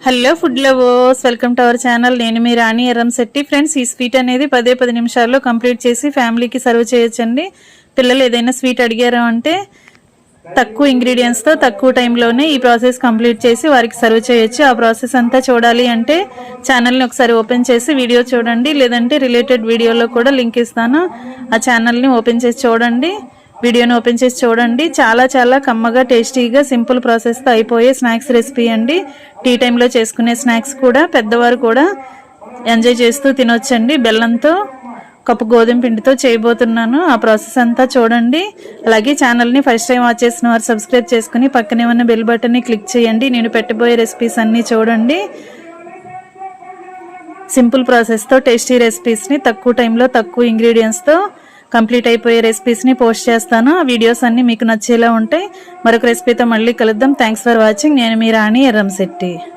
Hello food lovers, welcome to our channel. నేను మీ రాణి Erramsetti. Friends, ఈ sweet అనేది 10 నిమిషాల్లో కంప్లీట్ చేసి ఫ్యామిలీకి సర్వ్ చేయొచ్చండి. పిల్లలు ఏదైనా స్వీట్ అడిగారు అంటే తక్కువ ఇంగ్రీడియంట్స్తో తక్కువ టైంలోనే ఈ ప్రాసెస్ కంప్లీట్ చేసి వారికి సర్వ్ చేయొచ్చు. ఆ ప్రాసెస్ అంతా చూడాలి అంటే ఛానల్ని ఒకసారి ఓపెన్ చేసి వీడియో చూడండి, లేదంటే రిలేటెడ్ వీడియోలో కూడా లింక్ ఇస్తాను. ఆ ఛానల్ని ఓపెన్ చేసి చూడండి, వీడియోని ఓపెన్ చేసి చూడండి. చాలా చాలా కమ్మగా, టేస్టీగా, సింపుల్ ప్రాసెస్తో అయిపోయే స్నాక్స్ రెసిపీ అండి. టీ టైంలో చేసుకునే స్నాక్స్ కూడా పెద్దవారు కూడా ఎంజాయ్ చేస్తూ తినొచ్చండి. బెల్లంతో, కప్పు గోధుమ పిండితో చేయబోతున్నాను. ఆ ప్రాసెస్ అంతా చూడండి. అలాగే ఛానల్ని ఫస్ట్ టైం వాచ్ చేసిన వారు సబ్స్క్రైబ్ చేసుకుని పక్కనే ఉన్న బెల్ బటన్ని క్లిక్ చేయండి. నేను పెట్టబోయే రెసిపీస్ అన్నీ చూడండి. సింపుల్ ప్రాసెస్తో టేస్టీ రెసిపీస్ని తక్కువ టైంలో తక్కువ ఇంగ్రీడియంట్స్తో కంప్లీట్ అయిపోయే రెసిపీస్ని పోస్ట్ చేస్తాను. ఆ వీడియోస్ అన్నీ మీకు నచ్చేలా ఉంటాయి. మరొక రెసిపీతో మళ్ళీ కలుద్దాం. Thanks for watching. నేను మీ రాణి ఎర్రంశెట్టి.